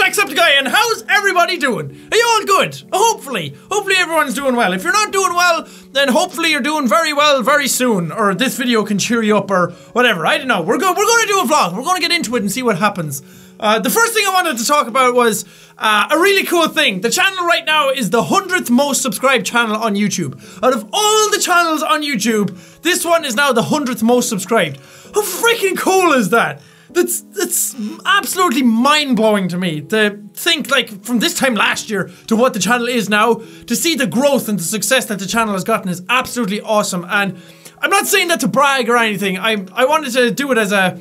Jacksepticeye, and how's everybody doing? Are you all good? Hopefully everyone's doing well. If you're not doing well, then hopefully you're doing very well very soon, or this video can cheer you up or whatever. I don't know. We're going to do a vlog. We're going to get into it and see what happens. The first thing I wanted to talk about was a really cool thing. The channel right now is the 100th most subscribed channel on YouTube. Out of all the channels on YouTube, this one is now the 100th most subscribed. How freaking cool is that? That's absolutely mind-blowing to me to think, like, from this time last year to what the channel is now. To see the growth and the success that the channel has gotten is absolutely awesome, and I'm not saying that to brag or anything. I wanted to do it as a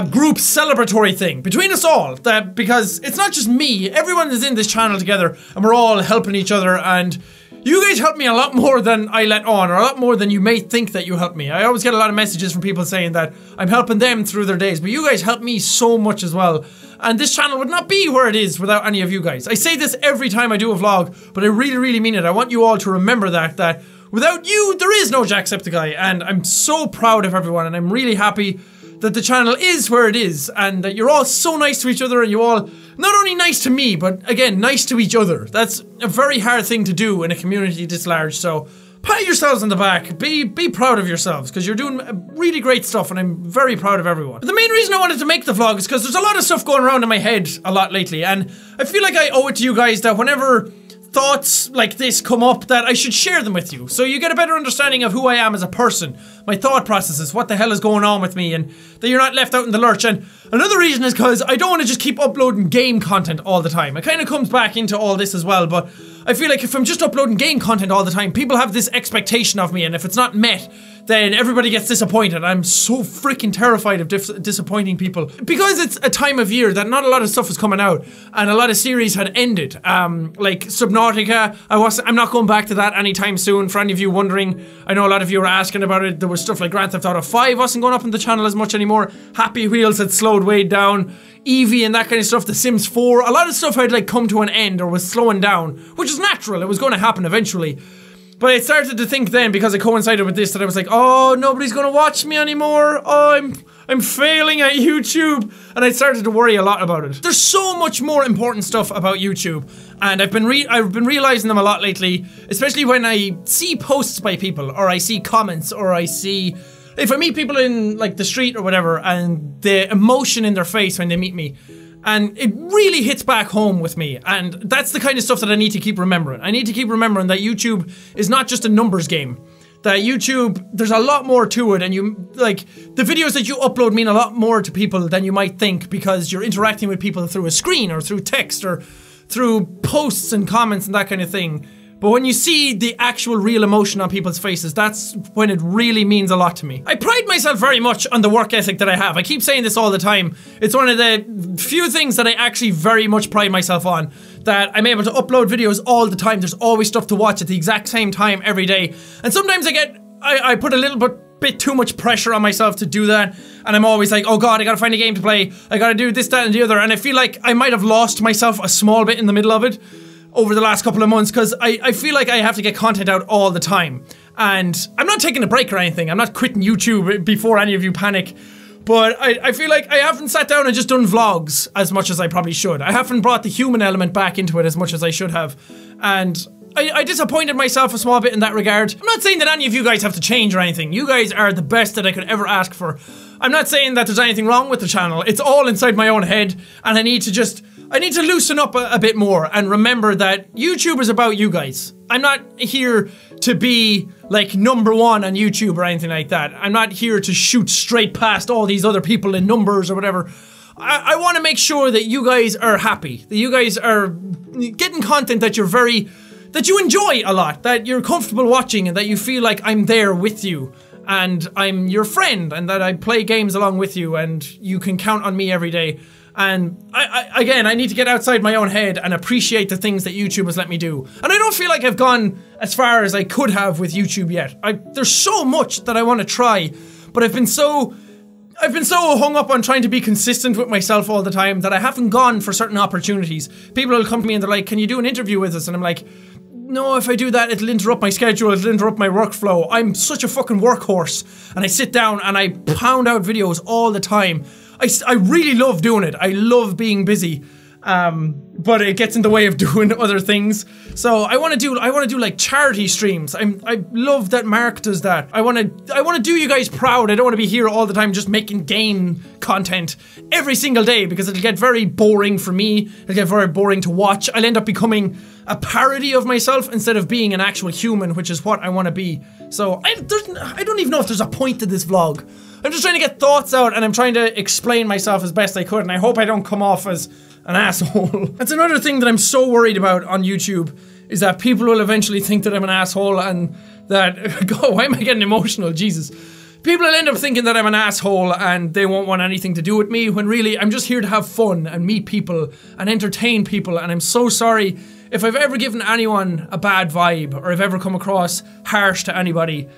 group celebratory thing between us all, that because it's not just me, everyone is in this channel together and we're all helping each other, and you guys help me a lot more than I let on, or a lot more than you may think that you help me. I always get a lot of messages from people saying that I'm helping them through their days, but you guys help me so much as well. And this channel would not be where it is without any of you guys. I say this every time I do a vlog, but I really mean it. I want you all to remember that without you, there is no Jacksepticeye, and I'm so proud of everyone, and I'm really happy that the channel is where it is, and that you're all so nice to each other, and you all, not only nice to me, but again, nice to each other. That's a very hard thing to do in a community this large, so pat yourselves on the back, be proud of yourselves, because you're doing really great stuff, and I'm very proud of everyone. But the main reason I wanted to make the vlog is because there's a lot of stuff going around in my head a lot lately, and I feel like I owe it to you guys that whenever thoughts like this come up, that I should share them with you, so you get a better understanding of who I am as a person, my thought processes, what the hell is going on with me, and that you're not left out in the lurch. And another reason is because I don't want to just keep uploading game content all the time. It kind of comes back into all this as well, but I feel like if I'm just uploading game content all the time, people have this expectation of me, and if it's not met, then everybody gets disappointed. I'm so freaking terrified of disappointing people, because it's a time of year that not a lot of stuff is coming out, and a lot of series had ended. Like Subnautica, I'm not going back to that anytime soon. For any of you wondering, I know a lot of you were asking about it. There was stuff like Grand Theft Auto 5 wasn't going up on the channel as much anymore. Happy Wheels had slowed way down. Eevee and that kind of stuff, The Sims 4, a lot of stuff had like come to an end or was slowing down, which is natural. It was going to happen eventually. But I started to think then, because it coincided with this, that I was like, oh, nobody's gonna watch me anymore. Oh, I'm failing at YouTube. And I started to worry a lot about it. There's so much more important stuff about YouTube, and I've been realizing them a lot lately, especially when I see posts by people, or I see comments, or if I meet people in like the street or whatever, and the emotion in their face when they meet me, and it really hits back home with me, and that's the kind of stuff that I need to keep remembering. I need to keep remembering that YouTube is not just a numbers game. That YouTube, there's a lot more to it, and the videos that you upload mean a lot more to people than you might think, because you're interacting with people through a screen, or through text, or through posts and comments and that kind of thing. But when you see the actual real emotion on people's faces, that's when it really means a lot to me. I pride myself very much on the work ethic that I have. I keep saying this all the time. It's one of the few things that I actually very much pride myself on. That I'm able to upload videos all the time. There's always stuff to watch at the exact same time every day. And sometimes I put a little bit too much pressure on myself to do that. And I'm always like, oh god, I gotta find a game to play. I gotta do this, that, and the other. And I feel like I might have lost myself a small bit in the middle of it over the last couple of months, because I feel like I have to get content out all the time. And I'm not taking a break or anything. I'm not quitting YouTube before any of you panic. But I feel like I haven't sat down and just done vlogs as much as I probably should. I haven't brought the human element back into it as much as I should have. And I disappointed myself a small bit in that regard. I'm not saying that any of you guys have to change or anything. You guys are the best that I could ever ask for. I'm not saying that there's anything wrong with the channel. It's all inside my own head, and I need to loosen up a bit more and remember that YouTube is about you guys. I'm not here to be like #1 on YouTube or anything like that. I'm not here to shoot straight past all these other people in numbers or whatever. I want to make sure that you guys are happy, that you guys are getting content that that you enjoy a lot, that you're comfortable watching, and that you feel like I'm there with you, and I'm your friend, and that I play games along with you, and you can count on me every day. And again, I need to get outside my own head and appreciate the things that YouTube has let me do. And I don't feel like I've gone as far as I could have with YouTube yet. There's so much that I want to try, but I've been so hung up on trying to be consistent with myself all the time that I haven't gone for certain opportunities. People will come to me and they're like, can you do an interview with us? And I'm like, no, if I do that, it'll interrupt my schedule, it'll interrupt my workflow. I'm such a fucking workhorse. And I sit down and I pound out videos all the time. I really love doing it. I love being busy. but it gets in the way of doing other things. So I want to do like charity streams. I love that Mark does that. I want to do you guys proud. I don't want to be here all the time just making game content every single day, because it'll get very boring for me. It'll get very boring to watch. I'll end up becoming a parody of myself instead of being an actual human, which is what I want to be. So I don't even know if there's a point to this vlog. I'm just trying to get thoughts out, and I'm trying to explain myself as best I could, and I hope I don't come off as an asshole. That's another thing that I'm so worried about on YouTube, is that people will eventually think that I'm an asshole, and that, God, why am I getting emotional? Jesus. People will end up thinking that I'm an asshole and they won't want anything to do with me, when really I'm just here to have fun and meet people and entertain people, and I'm so sorry if I've ever given anyone a bad vibe or I've ever come across harsh to anybody.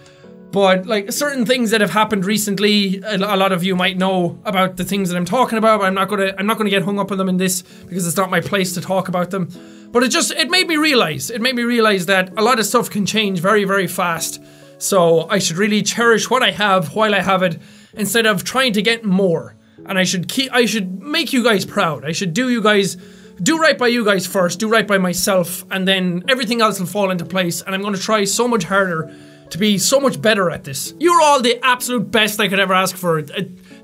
But like certain things that have happened recently, a lot of you might know about the things that I'm talking about, but I'm not gonna get hung up on them in this, because it's not my place to talk about them. But it made me realize that a lot of stuff can change very, very fast. So I should really cherish what I have while I have it, instead of trying to get more. And I should make you guys proud. I should do right by you guys first, do right by myself, and then everything else will fall into place. And I'm gonna try so much harder to be so much better at this. You're all the absolute best I could ever ask for.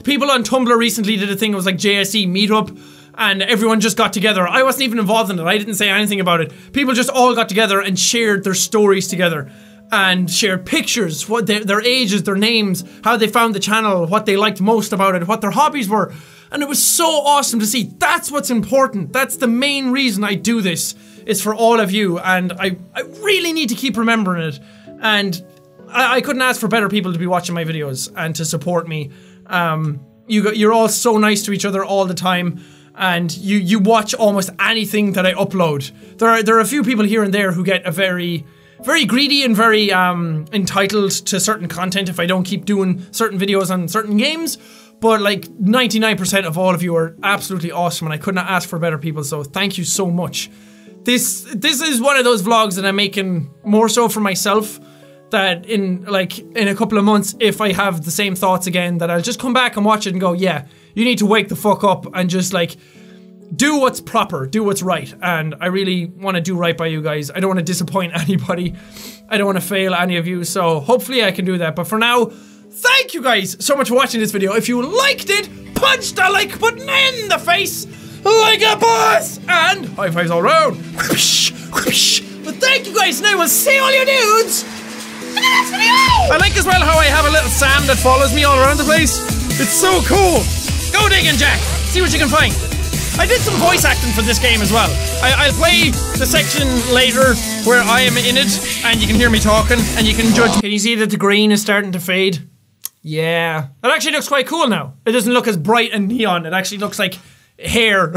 People on Tumblr recently did a thing, it was like JSE meetup, and everyone just got together. I wasn't even involved in it, I didn't say anything about it. People just all got together and shared their stories together, and shared pictures, what their ages, their names, how they found the channel, what they liked most about it, what their hobbies were. And it was so awesome to see. That's what's important. That's the main reason I do this, is for all of you, and I really need to keep remembering it. And I couldn't ask for better people to be watching my videos and to support me. You're all so nice to each other all the time, and you watch almost anything that I upload. There are a few people here and there who get a very greedy and very entitled to certain content if I don't keep doing certain videos on certain games. But like 99% of all of you are absolutely awesome, and I could not ask for better people, so thank you so much. This is one of those vlogs that I'm making more so for myself, that in a couple of months, if I have the same thoughts again, that I'll just come back and watch it and go, yeah, you need to wake the fuck up and just like do what's proper, do what's right. And I really want to do right by you guys. I don't want to disappoint anybody. I don't want to fail any of you, so hopefully I can do that. But for now, thank you guys so much for watching this video. If you liked it, punch the like button in the face like a boss, and high fives all around. Whoosh, whoosh. But thank you guys, and I will see all you dudes in the next video! I like as well how I have a little Sam that follows me all around the place. It's so cool. Go digging, Jack. See what you can find. I did some voice acting for this game as well. I'll play the section later where I am in it, and you can hear me talking, and you can judge. Can you see that the green is starting to fade? Yeah. It actually looks quite cool now. It doesn't look as bright and neon. It actually looks like hair.